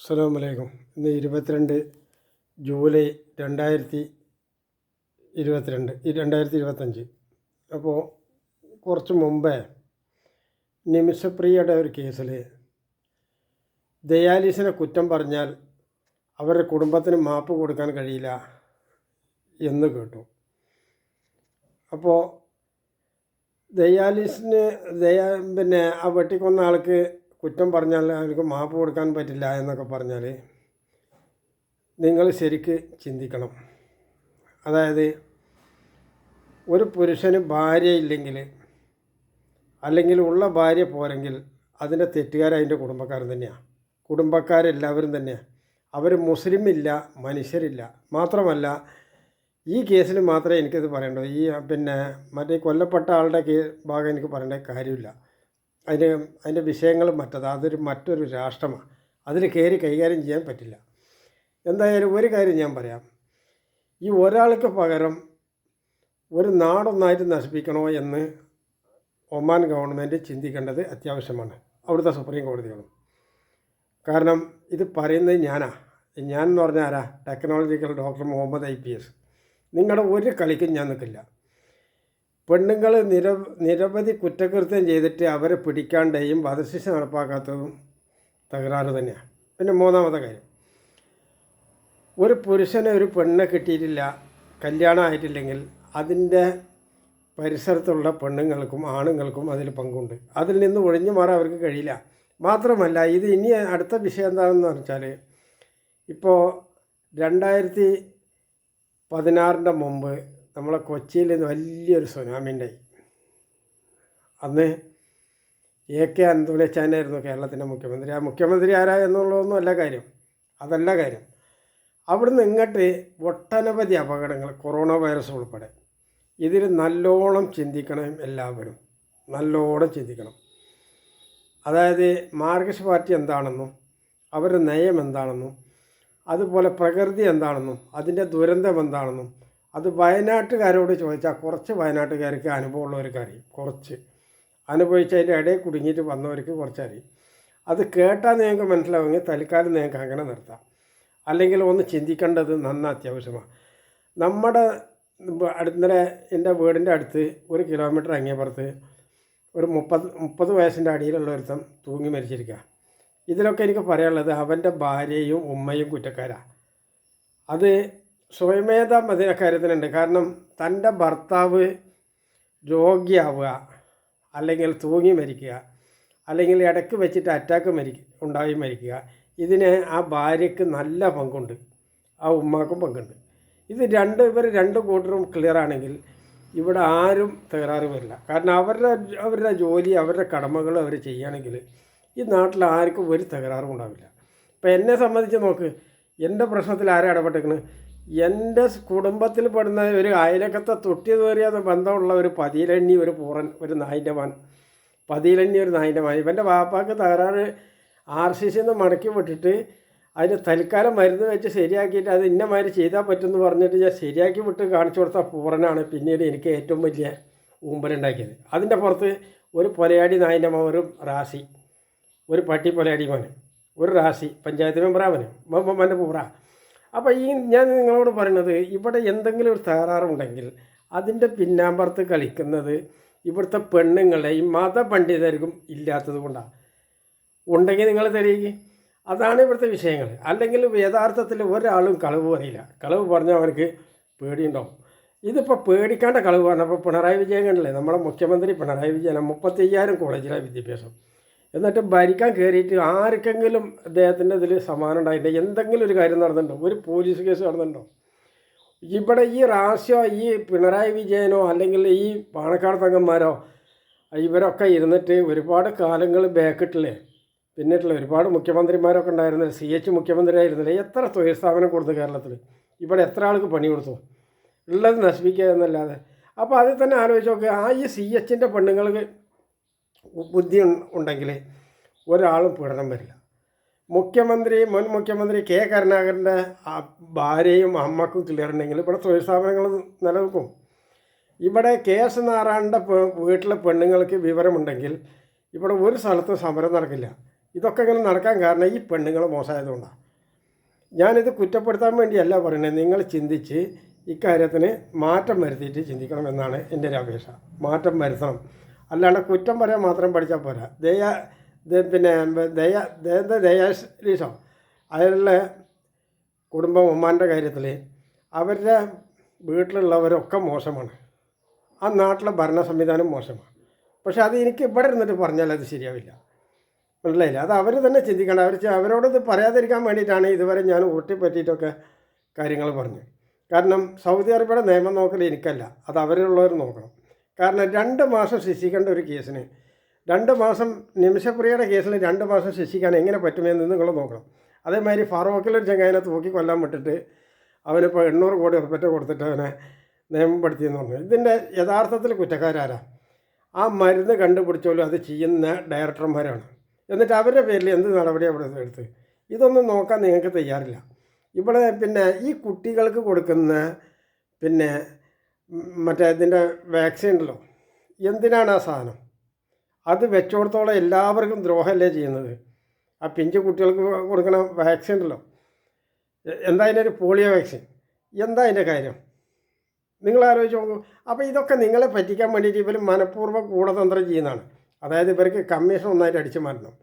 അസ്സലാമു അലൈക്കും. ഇന്ന് 22 ജൂലൈ 2025. അപ്പോൾ കുറച്ച് മുമ്പേ നിമിഷപ്രിയയുടെ ഒരു കേസിൽ ദയാലിസിനെ കുറ്റം പറഞ്ഞാൽ അവരുടെ കുടുംബത്തിന് മാപ്പ് കൊടുക്കാൻ കഴിയില്ല എന്ന് കേട്ടു. അപ്പോൾ ദയാലിസിന് ആ വെട്ടിക്കൊന്ന ആൾക്ക് കുറ്റം പറഞ്ഞാൽ അവർക്ക് മാപ്പ് കൊടുക്കാൻ പറ്റില്ല എന്നൊക്കെ പറഞ്ഞാൽ നിങ്ങൾ ശരിക്ക് ചിന്തിക്കണം. അതായത് ഒരു പുരുഷന് ഭാര്യ ഇല്ലെങ്കിൽ അല്ലെങ്കിൽ ഉള്ള ഭാര്യ പോരെങ്കിൽ അതിൻ്റെ തെറ്റുകാർ അതിൻ്റെ കുടുംബക്കാരൻ തന്നെയാണ്. കുടുംബക്കാരെല്ലാവരും തന്നെയാണ്. അവർ മുസ്ലിം ഇല്ല, മനുഷ്യരില്ല. മാത്രമല്ല ഈ കേസിൽ മാത്രമേ എനിക്കത് പറയേണ്ടൂ. മറ്റേ കൊല്ലപ്പെട്ട ആളുടെ ഭാഗം എനിക്ക് പറയേണ്ട കാര്യമില്ല. അതിൻ്റെ വിഷയങ്ങൾ അതൊരു മറ്റൊരു രാഷ്ട്രമാണ്. അതിൽ കയറി കൈകാര്യം ചെയ്യാൻ പറ്റില്ല. എന്തായാലും ഒരു കാര്യം ഞാൻ പറയാം. ഈ ഒരാൾക്ക് പകരം ഒരു നാടൊന്നായിട്ട് നശിപ്പിക്കണോ എന്ന് ഒമാൻ ഗവൺമെൻറ് ചിന്തിക്കേണ്ടത് അത്യാവശ്യമാണ്, അവിടുത്തെ സുപ്രീം കോടതികളും. കാരണം ഇത് പറയുന്നത് ഞാൻ എന്ന് പറഞ്ഞാൽ ആരാ? Technological doctor Muhammad IPS. നിങ്ങളുടെ ഒരു കളിക്കും ഞാൻ നിൽക്കില്ല. പെണ്ണുങ്ങൾ നിരവധി കുറ്റകൃത്യം ചെയ്തിട്ട് അവരെ പിടിക്കാണ്ടേയും വധശിക്ഷ നടപ്പാക്കാത്തതും തകരാറ് തന്നെയാണ്. പിന്നെ മൂന്നാമത്തെ കാര്യം, ഒരു പുരുഷന് ഒരു പെണ്ണെ കിട്ടിയിട്ടില്ല, കല്യാണം ആയിട്ടില്ലെങ്കിൽ അതിൻ്റെ പരിസരത്തുള്ള പെണ്ണുങ്ങൾക്കും ആണുങ്ങൾക്കും അതിൽ പങ്കുണ്ട്. അതിൽ നിന്ന് ഒഴിഞ്ഞു മാറാൻ അവർക്ക് കഴിയില്ല. മാത്രമല്ല ഇത് ഇനി അടുത്ത വിഷയം എന്താണെന്ന് വെച്ചാൽ, ഇപ്പോൾ 2016 മുമ്പ് നമ്മളെ കൊച്ചിയിൽ വലിയൊരു സുനാമി ഉണ്ടായി. അന്ന് AK അന്തോണിച്ചാനായിരുന്നു കേരളത്തിൻ്റെ മുഖ്യമന്ത്രി. ആ മുഖ്യമന്ത്രി ആരാ എന്നുള്ളതൊന്നും അല്ല കാര്യം, അതല്ല കാര്യം. അവിടുന്ന് ഇങ്ങോട്ട് ഒട്ടനവധി അപകടങ്ങൾ, കൊറോണ വൈറസ് ഉൾപ്പെടെ. ഇതിൽ നല്ലോണം ചിന്തിക്കണം, എല്ലാവരും നല്ലോണം ചിന്തിക്കണം. അതായത് മാർക്സിസ്റ്റ് പാർട്ടി എന്താണെന്നും അവരുടെ നയം എന്താണെന്നും അതുപോലെ പ്രകൃതി എന്താണെന്നും അതിൻ്റെ ദുരന്തം എന്താണെന്നും അത് വയനാട്ടുകാരോട് ചോദിച്ചാൽ കുറച്ച് വയനാട്ടുകാർക്ക് അനുഭവമുള്ളവർക്ക് അറിയും. കുറച്ച് അനുഭവിച്ചതിൻ്റെ ഇടയിൽ കുടുങ്ങിയിട്ട് വന്നവർക്ക് കുറച്ചറിയും. അത് കേട്ടാൽ നിങ്ങൾക്ക് മനസ്സിലാവുമെങ്കിൽ തൽക്കാലം നിങ്ങൾക്ക് അങ്ങനെ നിർത്താം. അല്ലെങ്കിൽ ഒന്ന് ചിന്തിക്കേണ്ടത് അത്യാവശ്യമാണ്. നമ്മുടെ ഇന്നലെ എൻ്റെ വീടിൻ്റെ അടുത്ത് 1 കിലോമീറ്റർ അങ്ങേപ്പുറത്ത് ഒരു 30 വയസ്സിൻ്റെ അടിയിലുള്ള ഒരുത്തം തൂങ്ങി മരിച്ചിരിക്കുക. ഇതിലൊക്കെ എനിക്ക് പറയാനുള്ളത് അവൻ്റെ ഭാര്യയും ഉമ്മയും കുറ്റക്കാരാണ്. അത് സ്വയമേധ കാര്യത്തിനുണ്ട്. കാരണം തൻ്റെ ഭർത്താവ് രോഗിയാവുക, അല്ലെങ്കിൽ തൂങ്ങി മരിക്കുക, അല്ലെങ്കിൽ ഇടയ്ക്ക് വെച്ചിട്ട് അറ്റാക്ക് ഉണ്ടായി മരിക്കുക, ഇതിന് ആ ഭാര്യയ്ക്ക് നല്ല പങ്കുണ്ട്, ആ ഉമ്മാക്കും പങ്കുണ്ട്. ഇത് ഇവർ രണ്ട് കൂട്ടരും ക്ലിയർ ആണെങ്കിൽ ഇവിടെ ആരും തകരാറ് വരില്ല. കാരണം അവരുടെ ജോലി, അവരുടെ കടമകൾ അവർ ചെയ്യുകയാണെങ്കിൽ ഈ നാട്ടിൽ ആർക്കും ഒരു തകരാറും ഉണ്ടാവില്ല. ഇപ്പം എന്നെ സംബന്ധിച്ച് നോക്ക്, എൻ്റെ പ്രശ്നത്തിൽ ആരും ഇടപെട്ടിരിക്കുന്നത്, എൻ്റെ കുടുംബത്തിൽ പെടുന്ന ഒരു അയലക്കത്തെ തൊട്ടിയേറിയാതെ ബന്ധമുള്ള ഒരു പതിയിലണ്ണി, ഒരു പൂറൻ, ഒരു നായിൻ്റെ മാൻ, പതിയിലണ്ണി ഒരു നായിൻ്റെ മാൻ. ഇവൻ്റെ വാപ്പാക്ക് തകരാറ് RCCന്ന് മടക്കി വിട്ടിട്ട് അതിന് തൽക്കാലം മരുന്ന് വെച്ച് ശരിയാക്കിയിട്ട് അത് ഇന്നമാതിരി ചെയ്താൽ പറ്റുമെന്ന് പറഞ്ഞിട്ട് ഞാൻ ശരിയാക്കി വിട്ട് കാണിച്ചു കൊടുത്ത പൂറനാണ് പിന്നീട് എനിക്ക് ഏറ്റവും വലിയ ഊമ്പലുണ്ടാക്കിയത്. അതിൻ്റെ പുറത്ത് ഒരു പൊലയാടി നായിൻ്റെ മാൻ, ഒരു റാസി, ഒരു പട്ടി പൊലയാടി മാൻ, ഒരു റാസി, പഞ്ചായത്ത് മെമ്പറാവന് മൻ്റെ പൂറ. അപ്പോൾ ഞാൻ നിങ്ങളോട് പറയുന്നത്, ഇവിടെ എന്തെങ്കിലും ഒരു തകരാറുണ്ടെങ്കിൽ അതിൻ്റെ പിന്നാമ്പുറത്ത് കളിക്കുന്നത് ഇവിടുത്തെ പെണ്ണുങ്ങളെ ഈ മതപണ്ഡിതർക്കും ഇല്ലാത്തത് കൊണ്ടാണ്. ഉണ്ടെങ്കിൽ നിങ്ങൾ തെളിയിക്കുക. അതാണ് ഇവിടുത്തെ വിഷയങ്ങൾ. അല്ലെങ്കിൽ യഥാർത്ഥത്തിൽ ഒരാളും കളവ് പറയില്ല. കളവ് പറഞ്ഞാൽ അവർക്ക് പേടിയുണ്ടാവും. ഇതിപ്പോൾ പേടിക്കാണ്ട കളവ് പറഞ്ഞപ്പോൾ പിണറായി വിജയൻ കണ്ടില്ലേ, നമ്മുടെ മുഖ്യമന്ത്രി പിണറായി വിജയൻ 35,000 കോളേജിലാണ് വിദ്യാഭ്യാസം. എന്നിട്ട് ഭരിക്കാൻ കയറിയിട്ട് ആർക്കെങ്കിലും അദ്ദേഹത്തിൻ്റെ ഇതിൽ സമാനം ഉണ്ടായിട്ടില്ല. എന്തെങ്കിലും ഒരു കാര്യം നടന്നിട്ടുണ്ടോ? ഒരു പോലീസ് കേസ് നടന്നിട്ടുണ്ടോ? ഇവിടെ ഈ റാസ്യോ, ഈ പിണറായി വിജയനോ അല്ലെങ്കിൽ ഈ പാണക്കാട് തങ്ങന്മാരോ ഇവരൊക്കെ ഇരുന്നിട്ട് ഒരുപാട് കാലങ്ങൾ ബാക്കിട്ടില്ലേ, പിന്നിട്ടുള്ള ഒരുപാട് മുഖ്യമന്ത്രിമാരൊക്കെ ഉണ്ടായിരുന്നില്ല. CH മുഖ്യമന്ത്രി ആയിരുന്നില്ല. എത്ര തൊഴിൽ സ്ഥാപനം കൊടുത്തു കേരളത്തിൽ? ഇവിടെ എത്ര ആൾക്ക് പണി കൊടുത്തു? ഉള്ളത് നശിപ്പിക്കുക എന്നല്ലാതെ. അപ്പോൾ അതിൽ തന്നെ ആലോചിച്ച് നോക്കുക, ഈ CHൻ്റെ പെണ്ണുങ്ങൾക്ക് ബുദ്ധി ഉണ്ടെങ്കിൽ ഒരാളും പീഡനം വരില്ല. മുൻ മുഖ്യമന്ത്രി K കരുണാകരൻ്റെ ഭാര്യയും അമ്മക്കും ക്ലിയർ ഉണ്ടെങ്കിൽ ഇവിടെ തൊഴിൽ സ്ഥാപനങ്ങൾ നിലനിൽക്കും. ഇവിടെ KS നാരായണൻ്റെ വീട്ടിലെ പെണ്ണുങ്ങൾക്ക് വിവരമുണ്ടെങ്കിൽ ഇവിടെ ഒരു സ്ഥലത്തും സമരം നടക്കില്ല. ഇതൊക്കെ ഇങ്ങനെ നടക്കാൻ കാരണം ഈ പെണ്ണുങ്ങൾ മോശമായതുകൊണ്ടാണ്. ഞാനിത് കുറ്റപ്പെടുത്താൻ വേണ്ടിയല്ല പറയുന്നത്. നിങ്ങൾ ചിന്തിച്ച് ഇക്കാര്യത്തിന് മാറ്റം വരുത്തിയിട്ട് ചിന്തിക്കണമെന്നാണ് എൻ്റെ ഒരു അപേക്ഷ. മാറ്റം വരുത്തണം. അല്ലാണ്ട് കുറ്റം പറയാൻ മാത്രം പഠിച്ചാൽ പോരാ. പിന്നെ ദയാശ്രീഷോ അയാളുടെ കുടുംബം ഒമാൻ്റെ കാര്യത്തിൽ അവരുടെ വീട്ടിലുള്ളവരൊക്കെ മോശമാണ്. ആ നാട്ടിലെ ഭരണ സംവിധാനം മോശമാണ്. പക്ഷെ അത് എനിക്ക് ഇവിടെ ഇരുന്നിട്ട് പറഞ്ഞാൽ അത് ശരിയാവില്ല. മനസ്സിലായില്ല? അത് അവർ തന്നെ ചിന്തിക്കണം. അവരോടത് പറയാതിരിക്കാൻ വേണ്ടിയിട്ടാണ് ഇതുവരെ ഞാൻ ഊട്ടിപ്പറ്റിയിട്ടൊക്കെ കാര്യങ്ങൾ പറഞ്ഞു. കാരണം സൗദി അറേബ്യയുടെ നിയമം നോക്കൽ എനിക്കല്ല, അത് അവരുള്ളവർ നോക്കണം. കാരണം 2 മാസം ശിക്ഷിക്കേണ്ട ഒരു കേസിന് 2 മാസം, നിമിഷപ്രിയയുടെ കേസിൽ 2 മാസം ശിക്ഷിക്കാൻ എങ്ങനെ പറ്റുമെന്ന് നിങ്ങൾ നോക്കണം. അതേമാതിരി ഫാറൂഖിലൊരു ചങ്ങായിനെ തൂക്കി കൊല്ലാൻ വിട്ടിട്ട് അവനിപ്പോൾ 800 കോടി ഉറുപ്പിക കൊടുത്തിട്ട് അവനെ നിയമപ്പെടുത്തിയെന്ന് പറഞ്ഞു. ഇതിൻ്റെ യഥാർത്ഥത്തിൽ കുറ്റക്കാരാരാ? ആ മരുന്ന് കണ്ടുപിടിച്ചോലും അത് ചെയ്യുന്ന ഡയറക്ടർമാരാണ്. എന്നിട്ട് അവരുടെ പേരിൽ എന്ത് നടപടി അവിടെ എടുത്ത്? ഇതൊന്നും നോക്കാൻ നിങ്ങൾക്ക് തയ്യാറില്ല. ഇവിടെ പിന്നെ ഈ കുട്ടികൾക്ക് കൊടുക്കുന്ന പിന്നെ മറ്റേ ഇതിൻ്റെ വാക്സിൻ ഉണ്ടല്ലോ, എന്തിനാണ് ആ സാധനം? അത് വെച്ചോടത്തോളം എല്ലാവർക്കും ദ്രോഹമല്ലേ ചെയ്യുന്നത്? ആ പിഞ്ചു കുട്ടികൾക്ക് കൊടുക്കുന്ന വാക്സിൻ ഉണ്ടല്ലോ, എന്താ അതിൻ്റെ ഒരു പോളിയോ വാക്സിൻ, എന്താ അതിൻ്റെ കാര്യം? നിങ്ങൾ ആലോചിച്ച് നോക്കൂ. അപ്പോൾ ഇതൊക്കെ നിങ്ങളെ പറ്റിക്കാൻ വേണ്ടിയിട്ട് ഇവർ മനഃപൂർവ്വം ഗൂഢതന്ത്രം ചെയ്യുന്നതാണ്. അതായത് ഇവർക്ക് കമ്മീഷൻ ഒന്നായിട്ട് അടിച്ചു മാറ്റണം.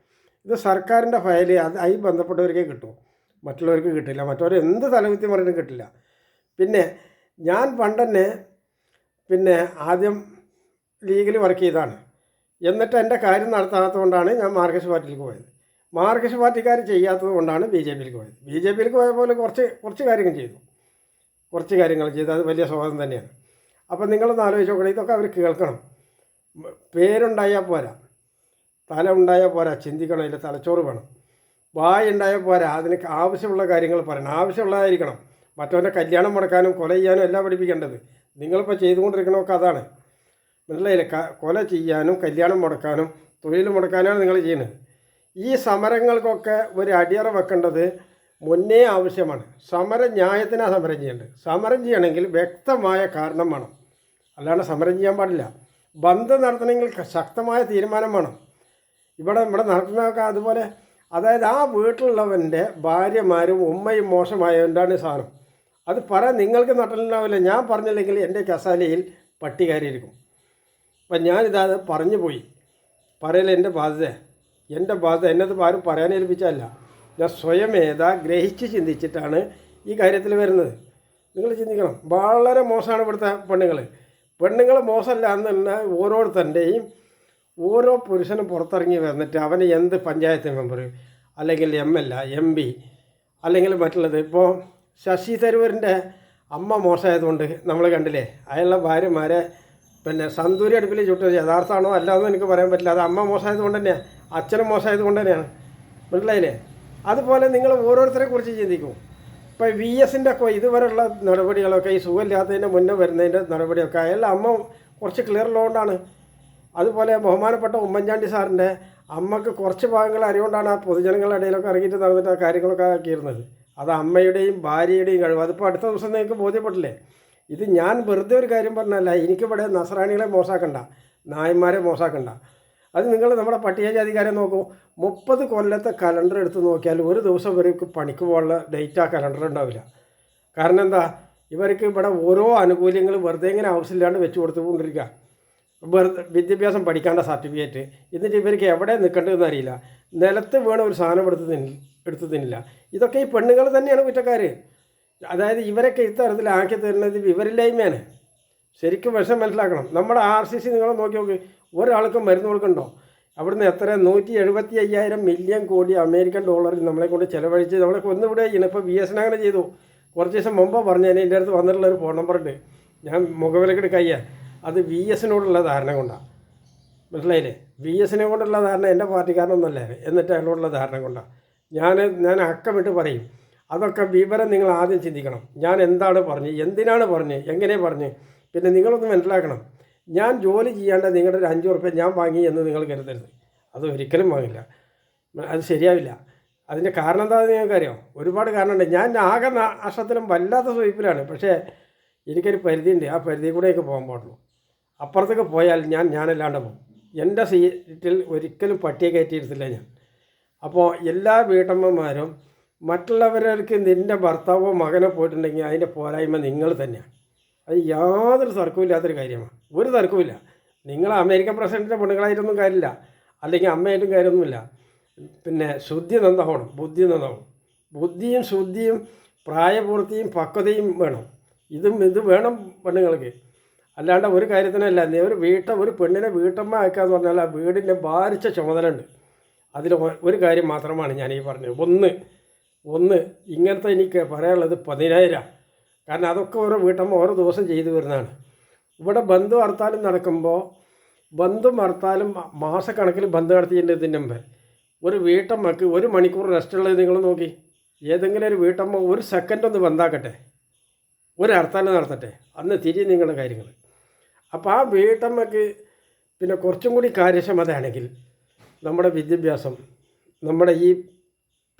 ഇത് സർക്കാരിൻ്റെ ഫയൽ, അത് ആയി ബന്ധപ്പെട്ടവർക്കേ കിട്ടും, മറ്റുള്ളവർക്ക് കിട്ടില്ല. മറ്റവർ എന്ത് തലകുത്തി മറിഞ്ഞും കിട്ടില്ല. പിന്നെ ഞാൻ പണ്ടെന്നെ പിന്നെ ആദ്യം ലീഗിൽ വർക്ക് ചെയ്താണ്. എന്നിട്ട് എൻ്റെ കാര്യം നടത്താത്തതുകൊണ്ടാണ് ഞാൻ മാർക്സിസ്റ്റ് പാർട്ടിയിലേക്ക് പോയത്. മാർക്സിസ്റ്റ് പാർട്ടിക്കാർ ചെയ്യാത്തത് കൊണ്ടാണ് ബി ജെ പിയിലേക്ക് പോയത്. ബി ജെ പിയിലേക്ക് പോയ പോലെ കുറച്ച് കാര്യങ്ങൾ ചെയ്തു. അത് വലിയ സ്വാഗതം തന്നെയാണ്. അപ്പം നിങ്ങളൊന്ന് ആലോചിച്ച് നോക്കണം. ഇതൊക്കെ അവർ കേൾക്കണം. പേരുണ്ടായാൽ പോരാ, തല ഉണ്ടായാൽ പോരാ, ചിന്തിക്കണം. ഇല്ല, തലച്ചോറ് വേണം. വായ ഉണ്ടായാൽ പോരാ, അതിന് ആവശ്യമുള്ള കാര്യങ്ങൾ പറയണം. ആവശ്യമുള്ളതായിരിക്കണം. മറ്റവൻ്റെ കല്യാണം മുടക്കാനും കൊല ചെയ്യാനും എല്ലാം പഠിപ്പിക്കേണ്ടത്. നിങ്ങളിപ്പോൾ ചെയ്തുകൊണ്ടിരിക്കണമൊക്കെ അതാണ്. മനസ്സിലായില്ലേ? കൊല ചെയ്യാനും കല്യാണം മുടക്കാനും തൊഴിൽ മുടക്കാനാണ് നിങ്ങൾ ചെയ്യുന്നത്. ഈ സമരങ്ങൾക്കൊക്കെ ഒരു അടിയറ വെക്കേണ്ടത് മുന്നേ ആവശ്യമാണ്. സമരം ന്യായത്തിനാണ് സമരം ചെയ്യേണ്ടത്. സമരം ചെയ്യണമെങ്കിൽ വ്യക്തമായ കാരണം വേണം, അല്ലാണ്ട് സമരം ചെയ്യാൻ പാടില്ല. ബന്ധം നടത്തണമെങ്കിൽ ശക്തമായ തീരുമാനം വേണം. ഇവിടെ നടത്തുന്നതൊക്കെ അതുപോലെ. അതായത് ആ വീട്ടിലുള്ളവൻ്റെ ഭാര്യമാരും ഉമ്മയും മോശമായതുകൊണ്ടാണ് സാധനം. അത് നിങ്ങൾക്ക് നട്ടലുണ്ടാവില്ല. ഞാൻ പറഞ്ഞില്ലെങ്കിൽ എൻ്റെ കസാലയിൽ പട്ടി കയറിയിരിക്കും. അപ്പം ഞാനിത് പറഞ്ഞു പോയി. പറയൽ എൻ്റെ ബാധ്യത. എന്നത് ആരും പറയാനേൽപ്പിച്ചല്ല. ഞാൻ സ്വയമേതാ ഗ്രഹിച്ച് ചിന്തിച്ചിട്ടാണ് ഈ കാര്യത്തിൽ വരുന്നത്. നിങ്ങൾ ചിന്തിക്കണം. വളരെ മോശമാണ് ഇവിടുത്തെ പെണ്ണുങ്ങൾ മോശമല്ല എന്നല്ല. ഓരോരുത്തൻ്റെയും ഓരോ പുരുഷനും പുറത്തിറങ്ങി വന്നിട്ട് അവന് എന്ത് പഞ്ചായത്ത് മെമ്പർ അല്ലെങ്കിൽ ML MP അല്ലെങ്കിൽ മറ്റുള്ളത്. ഇപ്പോൾ ശശി തരൂരിൻ്റെ അമ്മ മോശമായതുകൊണ്ട് നമ്മൾ കണ്ടില്ലേ, അയാളുടെ ഭാര്യമാരെ പിന്നെ സന്തൂരി അടുപ്പിൽ ചുട്ടത് യഥാർത്ഥമാണോ അല്ലാതെന്ന് എനിക്ക് പറയാൻ പറ്റില്ല. അത് അമ്മ മോശമായതുകൊണ്ട് തന്നെയാണ്, അച്ഛനും മോശമായതുകൊണ്ട് തന്നെയാണ്. മനസ്സിലായില്ലേ? അതുപോലെ നിങ്ങൾ ഓരോരുത്തരെ കുറിച്ച് ചിന്തിക്കും. ഇപ്പോൾ VSൻ്റെ ഇതുവരെയുള്ള നടപടികളൊക്കെ ഈ സുഖമില്ലാത്തതിൻ്റെ മുന്നേ വരുന്നതിൻ്റെ നടപടിയൊക്കെ അയാളുടെ അമ്മ കുറച്ച് ക്ലിയർ ഉള്ളതുകൊണ്ടാണ്. അതുപോലെ ബഹുമാനപ്പെട്ട ഉമ്മൻചാണ്ടി സാറിൻ്റെ അമ്മക്ക് കുറച്ച് ഭാഗങ്ങൾ അറിയുകൊണ്ടാണ് ആ പൊതുജനങ്ങളുടെ ഇടയിലൊക്കെ ഇറങ്ങിയിട്ട് നടന്നിട്ട് ആ കാര്യങ്ങളൊക്കെ ആക്കിയിരുന്നത്. അത് അമ്മയുടെയും ഭാര്യയുടെയും കഴിവ്. അതിപ്പോൾ അടുത്ത ദിവസം നിങ്ങൾക്ക് ബോധ്യപ്പെട്ടില്ലേ? ഇത് ഞാൻ വെറുതെ ഒരു കാര്യം പറഞ്ഞല്ല. എനിക്കിവിടെ നസ്രാണികളെ മോശമാക്കണ്ട, നായന്മാരെ മോശമാക്കണ്ട. അത് നിങ്ങൾ നമ്മുടെ പട്ടികജാതിക്കാരെ നോക്കൂ. 30 കൊല്ലത്തെ കലണ്ടർ എടുത്ത് നോക്കിയാൽ ഒരു ദിവസം ഇവർക്ക് പണിക്ക് പോകാനുള്ള ഡേറ്റ് ആ കലണ്ടർ ഉണ്ടാവില്ല. കാരണം എന്താ? ഇവർക്ക് ഇവിടെ ഓരോ ആനുകൂല്യങ്ങൾ വെറുതെ ഇങ്ങനെ ആവശ്യമില്ലാണ്ട് വെച്ച് കൊടുത്തുകൊണ്ടിരിക്കുക. വിദ്യാഭ്യാസം പഠിക്കേണ്ട സർട്ടിഫിക്കറ്റ്, എന്നിട്ട് ഇവർക്ക് എവിടെ നിൽക്കേണ്ടതെന്ന് അറിയില്ല. നിലത്ത് വീണ ഒരു സാധനം എടുത്ത് തിന്നില്ല. ഇതൊക്കെ ഈ പെണ്ണുങ്ങൾ തന്നെയാണ് കുറ്റക്കാർ. അതായത് ഇവരൊക്കെ ഇത്തരത്തിലാക്കി തരുന്നത് ഇവരില്ലായ്മയാണ്. ശരിക്കും വിഷം മനസ്സിലാക്കണം. നമ്മുടെ RCC നിങ്ങൾ നോക്കി നോക്ക്. ഒരാൾക്കും മരുന്ന് കൊടുക്കണ്ടോ? അവിടുന്ന് എത്ര 175,000 മില്യൺ കോടി അമേരിക്കൻ ഡോളർ നമ്മളെ കൊണ്ട് ചിലവഴിച്ച് നമ്മളെ കൊന്നുവിടെ ചെയ്യണം. ഇപ്പോൾ VSN അങ്ങനെ ചെയ്തു. കുറച്ച് ദിവസം മുമ്പ് പറഞ്ഞതിന് എൻ്റെ അടുത്ത് വന്നിട്ടുള്ളൊരു ഫോൺ നമ്പറുണ്ട്. ഞാൻ മുഖവിലക്കെട്ട് കയ്യാ. അത് VSനോടുള്ള ധാരണ കൊണ്ടാണ്. മനസ്സിലായില്ലേ? VSനെ കൊണ്ടുള്ള ധാരണ എൻ്റെ പാർട്ടിക്കാരനൊന്നുമല്ല, എന്നിട്ട് അതിനോടുള്ള ധാരണ കൊണ്ടാണ്. ഞാൻ അക്കമിട്ട് പറയും. അതൊക്കെ വിവരം നിങ്ങൾ ആദ്യം ചിന്തിക്കണം. ഞാൻ എന്താണ് പറഞ്ഞ്, എന്തിനാണ് പറഞ്ഞ്, എങ്ങനെ പറഞ്ഞ്. പിന്നെ നിങ്ങളൊന്ന് മനസ്സിലാക്കണം. ഞാൻ ജോലി ചെയ്യാണ്ട് നിങ്ങളുടെ ഒരു 5 ഉറുപ്പ്യ ഞാൻ വാങ്ങി എന്ന് നിങ്ങൾ കരുതരുത്. അത് ഒരിക്കലും വാങ്ങില്ല. അത് ശരിയാവില്ല. അതിൻ്റെ കാരണം എന്താണെന്ന് നിങ്ങൾക്കറിയാം. ഒരുപാട് കാരണമുണ്ട്. ഞാൻ ആകെ നഷ്ടത്തിലും വല്ലാത്ത സ്വയിപ്പിലാണ്. പക്ഷേ എനിക്കൊരു പരിധിയുണ്ട്. ആ പരിധി കൂടെയൊക്കെ പോകാൻ പാടുള്ളൂ. അപ്പുറത്തേക്ക് പോയാൽ ഞാനല്ലാണ്ട് പോകും. എൻ്റെ സീറ്റിൽ ഒരിക്കലും പട്ടിയെ കയറ്റിയിരുത്തില്ല ഞാൻ. അപ്പോൾ എല്ലാ വീട്ടമ്മമാരും മറ്റുള്ളവർക്ക് നിൻ്റെ ഭർത്താവോ മകനോ പോയിട്ടുണ്ടെങ്കിൽ അതിൻ്റെ പോരായ്മ നിങ്ങൾ തന്നെയാണ്. അത് യാതൊരു തർക്കമില്ലാത്തൊരു കാര്യമാണ്. ഒരു തർക്കമില്ല. നിങ്ങൾ അമേരിക്കൻ പ്രസിഡൻറ്റിൻ്റെ പെണ്ണുങ്ങളായിട്ടൊന്നും കാര്യമില്ല, അല്ലെങ്കിൽ അമ്മയായിട്ടും കാര്യമൊന്നുമില്ല. പിന്നെ ശുദ്ധി നന്നാവണം, ബുദ്ധി നന്നാവണം. ബുദ്ധിയും ശുദ്ധിയും പ്രായപൂർത്തിയും പക്വതയും വേണം. ഇത് വേണം പെണ്ണുങ്ങൾക്ക്. അല്ലാണ്ട് ഒരു കാര്യത്തിനല്ല. നീ ഒരു പെണ്ണിനെ വീട്ടമ്മ ആക്കാന്ന് പറഞ്ഞാൽ ആ വീടിൻ്റെ ഭാരിച്ച ചുമതല ഉണ്ട്. അതിൽ ഒരു കാര്യം മാത്രമാണ് ഞാൻ ഈ പറഞ്ഞത്. ഒന്ന് ഇങ്ങനത്തെ എനിക്ക് പറയാനുള്ളത് 10,000. കാരണം അതൊക്കെ ഓരോ വീട്ടമ്മ ഓരോ ദിവസം ചെയ്തു വരുന്നതാണ്. ഇവിടെ ബന്ധു ഹർത്താലും നടക്കുമ്പോൾ ഹർത്താലും മാസക്കണക്കിൽ ബന്ധു നടത്തിയതിൻ്റെ മുമ്പ് ഒരു വീട്ടമ്മക്ക് 1 മണിക്കൂർ റെസ്റ്റ് ഉള്ളത് നിങ്ങൾ നോക്കി. ഏതെങ്കിലും ഒരു വീട്ടമ്മ 1 സെക്കൻഡ് ഒന്ന് ബന്ധാക്കട്ടെ, ഒരു ഹർത്താൽ നടത്തട്ടെ, അന്ന് തിരിയും നിങ്ങളുടെ കാര്യങ്ങൾ. അപ്പോൾ ആ വീട്ടമ്മക്ക് പിന്നെ കുറച്ചും കൂടി കാര്യക്ഷമതയാണെങ്കിൽ നമ്മുടെ വിദ്യാഭ്യാസം, നമ്മുടെ ഈ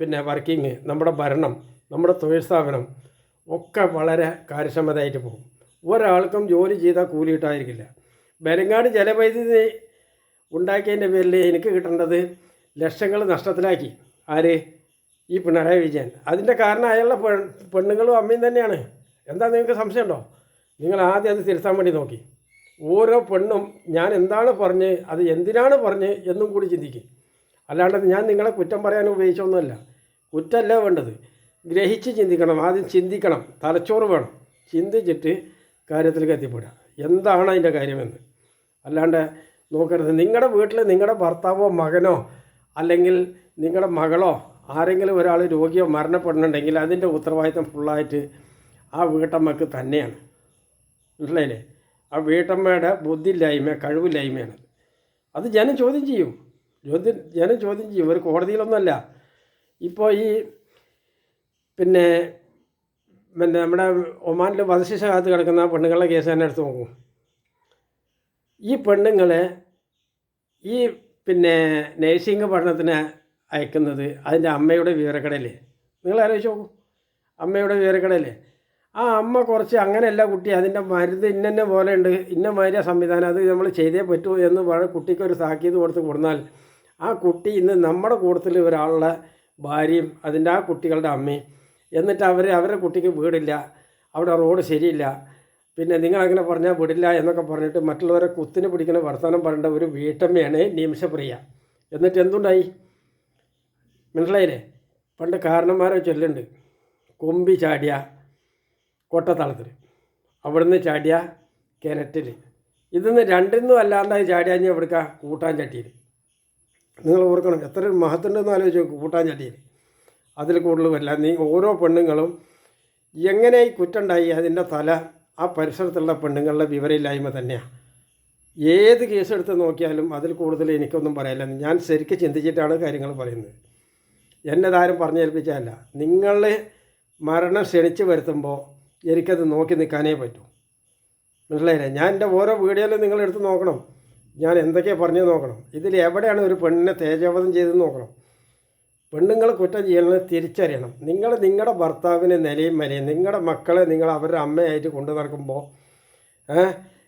പിന്നെ വർക്കിങ്, നമ്മുടെ ഭരണം, നമ്മുടെ തൊഴിൽ സ്ഥാപനം ഒക്കെ വളരെ കാര്യക്ഷമതയായിട്ട് പോകും. ഒരാൾക്കും ജോലി ചെയ്താൽ കൂലിയിട്ടായിരിക്കില്ല. ബെരങ്ങാട് ജലവൈദ്യുതി ഉണ്ടാക്കിയതിൻ്റെ പേരിൽ എനിക്ക് കിട്ടേണ്ടത് ലക്ഷങ്ങൾ നഷ്ടത്തിലാക്കി ആര്? ഈ പിണറായി വിജയൻ. അതിൻ്റെ കാരണം അയാളുടെ പെണ്ണുങ്ങളും അമ്മയും തന്നെയാണ്. എന്താ നിങ്ങൾക്ക് സംശയമുണ്ടോ? നിങ്ങൾ ആദ്യം അത് തിരുത്താൻ വേണ്ടി നോക്കി. ഓരോ പെണ്ണും ഞാൻ എന്താണ് പറഞ്ഞ്, അത് എന്തിനാണ് പറഞ്ഞ് എന്നും കൂടി ചിന്തിക്കും. അല്ലാണ്ട് ഞാൻ നിങ്ങളെ കുറ്റം പറയാൻ ഉപയോഗിച്ചൊന്നുമല്ല. കുറ്റമല്ല വേണ്ടത്, ഗ്രഹിച്ച് ചിന്തിക്കണം. ആദ്യം ചിന്തിക്കണം, തലച്ചോറ് വേണം. ചിന്തിച്ചിട്ട് കാര്യത്തിലേക്ക് എത്തിപ്പെടുക, എന്താണ് അതിൻ്റെ കാര്യമെന്ന്. അല്ലാണ്ട് നോക്കരുത്. നിങ്ങളുടെ വീട്ടിൽ നിങ്ങളുടെ ഭർത്താവോ മകനോ അല്ലെങ്കിൽ നിങ്ങളുടെ മകളോ ആരെങ്കിലും ഒരാൾ രോഗിയോ മരണപ്പെടുന്നുണ്ടെങ്കിൽ അതിൻ്റെ ഉത്തരവാദിത്തം ഫുള്ളായിട്ട് ആ വീട്ടമ്മക്ക് തന്നെയാണ്. മനസ്സിലായില്ലേ? ആ വീട്ടമ്മയുടെ ബുദ്ധിയില്ലായ്മ, കഴിവില്ലായ്മയാണ്. അത് ജനം ചോദ്യം ചെയ്യും. ഒരു കോടതിയിലൊന്നുമല്ല. ഇപ്പോൾ ഈ പിന്നെ നമ്മുടെ ഒമാനിൽ വധശിക്ഷ കാത്ത് കിടക്കുന്ന പെണ്ണുങ്ങളുടെ കേസ് തന്നെ എടുത്ത് നോക്കും. ഈ പെണ്ണുങ്ങളെ ഈ പിന്നെ നേഴ്സിംഗ് പഠനത്തിന് അയക്കുന്നത് അതിൻ്റെ അമ്മയുടെ വിവരക്കടയില്ലേ? നിങ്ങൾ ആലോചിച്ച് നോക്കൂ. അമ്മയുടെ വിവരക്കടയില്ലേ? ആ അമ്മ കുറച്ച് അങ്ങനെയല്ല കുട്ടി, അതിൻ്റെ മരുന്ന് ഇന്നെ പോലെ ഉണ്ട്, ഇന്ന മാതിരിയ സംവിധാനം, അത് നമ്മൾ ചെയ്തേ പറ്റൂ എന്ന് പറഞ്ഞ് കുട്ടിക്കൊരു താക്കീത് കൊടുന്നാൽ ആ കുട്ടി ഇന്ന് നമ്മുടെ കൂട്ടത്തിൽ ഒരാളുടെ ഭാര്യയും അതിൻ്റെ ആ കുട്ടികളുടെ അമ്മയും, എന്നിട്ട് അവരുടെ കുട്ടിക്ക് വീടില്ല, അവിടെ റോഡ് ശരിയില്ല, പിന്നെ നിങ്ങളങ്ങനെ പറഞ്ഞാൽ വിടില്ല എന്നൊക്കെ പറഞ്ഞിട്ട് മറ്റുള്ളവരെ കുത്തിന് പിടിക്കുന്ന വർത്തമാനം പറയേണ്ട ഒരു വീട്ടമ്മയാണ് നിമിഷപ്രിയ. എന്നിട്ട് എന്തുണ്ടായി? മനസ്സിലായില്ലേ? പണ്ട് കാരണന്മാരെ ചൊല്ലുണ്ട്, കൊമ്പി ചാടിയ കൊട്ടത്തളത്തിൽ, അവിടുന്ന് ചാടിയ കിണറ്റിൽ, ഇതിന്ന് രണ്ടിന്നും അല്ലാണ്ടായി ചാടിയാഞ്ഞ് എവിടുക്ക? കൂട്ടാൻ ചട്ടിയിൽ. നിങ്ങൾ ഓർക്കണം, എത്ര മഹത്തുണ്ടെന്ന് ആലോചിച്ച് നോക്കും. കൂട്ടാൻ ചട്ടിയിൽ അതിൽ കൂടുതൽ വരില്ല. ഓരോ പെണ്ണുങ്ങളും എങ്ങനെ ഈ കുറ്റുണ്ടായി അതിൻ്റെ തല ആ പരിസരത്തുള്ള പെണ്ണുങ്ങളുടെ വിവരമില്ലായ്മ തന്നെയാണ്. ഏത് കേസെടുത്ത് നോക്കിയാലും അതിൽ കൂടുതൽ എനിക്കൊന്നും പറയാനില്ല. ഞാൻ ശരിക്കും ചിന്തിച്ചിട്ടാണ് കാര്യങ്ങൾ പറയുന്നത്. എന്നതാരും പറഞ്ഞേൽപ്പിച്ചതല്ല. നിങ്ങൾ മരണം ക്ഷണിച്ച് വരുത്തുമ്പോൾ എനിക്കത് നോക്കി നിൽക്കാനേ പറ്റൂ. മനസ്സിലായില്ലേ? ഞാൻ എൻ്റെ ഓരോ വീഡിയോയിലും നിങ്ങളെടുത്ത് നോക്കണം, ഞാൻ എന്തൊക്കെയാണ് പറഞ്ഞു നോക്കണം. ഇതിൽ എവിടെയാണ് ഒരു പെണ്ണിനെ തേജോവധം ചെയ്തെന്ന് നോക്കണം. പെണ്ണുങ്ങൾ കുറ്റം ചെയ്യുന്നത് തിരിച്ചറിയണം. നിങ്ങളുടെ ഭർത്താവിന് നിലയും വിലയും, നിങ്ങളുടെ മക്കളെ നിങ്ങൾ അവരുടെ അമ്മയായിട്ട് കൊണ്ടു നടക്കുമ്പോൾ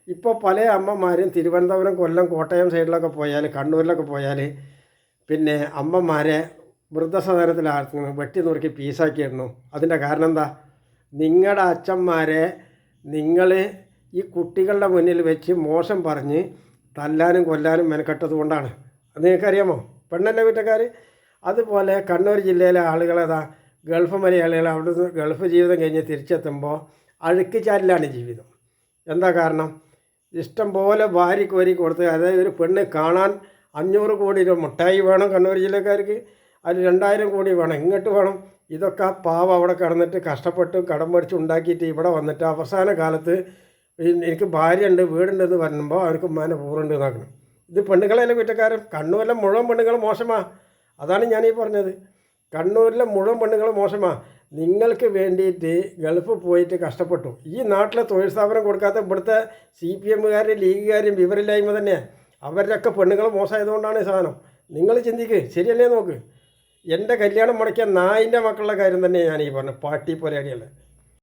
ഇപ്പോൾ പല അമ്മമാരും തിരുവനന്തപുരം, കൊല്ലം, കോട്ടയം സൈഡിലൊക്കെ പോയാൽ, കണ്ണൂരിലൊക്കെ പോയാൽ പിന്നെ അമ്മമാരെ വൃദ്ധസദനത്തിലാക്കുന്നു, വെട്ടി നുറുക്കി പീസാക്കിയിരുന്നു. അതിൻ്റെ കാരണം എന്താ? നിങ്ങളുടെ അച്ഛന്മാരെ നിങ്ങൾ ഈ കുട്ടികളുടെ മുന്നിൽ വെച്ച് മോശം പറഞ്ഞ് തല്ലാനും കൊല്ലാനും മെനക്കെട്ടത് കൊണ്ടാണ്. അത് നിങ്ങൾക്കറിയാമോ? പെണ്ണല്ലേ കുറ്റക്കാർ. അതുപോലെ കണ്ണൂർ ജില്ലയിലെ ആളുകളേതാ ഗൾഫ് മലയാളികൾ അവിടുന്ന് ഗൾഫ് ജീവിതം കഴിഞ്ഞ് തിരിച്ചെത്തുമ്പോൾ അഴുക്ക് ചാലിലാണ് ജീവിതം. എന്താ കാരണം? ഇഷ്ടം പോലെ വാരി കോരി കൊടുത്ത്, അതായത് ഒരു പെണ്ണ് കാണാൻ 500 കോടി രൂപ മുട്ടായി വേണം കണ്ണൂർ ജില്ലക്കാർക്ക്, അതിൽ 2000 കോടി വേണം, ഇങ്ങോട്ട് വേണം. ഇതൊക്കെ പാവം അവിടെ കിടന്നിട്ട് കഷ്ടപ്പെട്ട് കടം മേടിച്ച് ഉണ്ടാക്കിയിട്ട് ഇവിടെ വന്നിട്ട് അവസാന കാലത്ത് എനിക്ക് ഭാര്യയുണ്ട് വീടുണ്ടെന്ന് പറയുമ്പോൾ അവർക്ക് ഉമ്മാനെ പൂറുണ്ട് എന്നാക്കണം. ഇത് പെണ്ണുങ്ങളെല്ലാം കുറ്റക്കാരൻ. കണ്ണൂരിലെ മുഴുവൻ പെണ്ണുങ്ങൾ മോശമാണ്. അതാണ് ഞാനീ പറഞ്ഞത്. കണ്ണൂരിലെ മുഴുവൻ പെണ്ണുങ്ങൾ മോശമാണ്. നിങ്ങൾക്ക് വേണ്ടിയിട്ട് ഗൾഫ് പോയിട്ട് കഷ്ടപ്പെട്ടു. ഈ നാട്ടിലെ തൊഴിൽ സ്ഥാപനം കൊടുക്കാത്ത ഇവിടുത്തെ CPM-കാരും ലീഗുകാരും വിവരമില്ലായ്മ തന്നെയാണ്. അവരുടെയൊക്കെ പെണ്ണുങ്ങൾ മോശമായതുകൊണ്ടാണ് ഈ സാധനം. നിങ്ങൾ ചിന്തിക്ക്, ശരിയല്ലേ? നോക്ക്, എൻ്റെ കല്യാണം മുടക്കിയ നായിൻ്റെ മക്കളുടെ കാര്യം തന്നെ ഞാൻ ഈ പറഞ്ഞു, പാട്ടി പോലെയാടിയല്ലേ.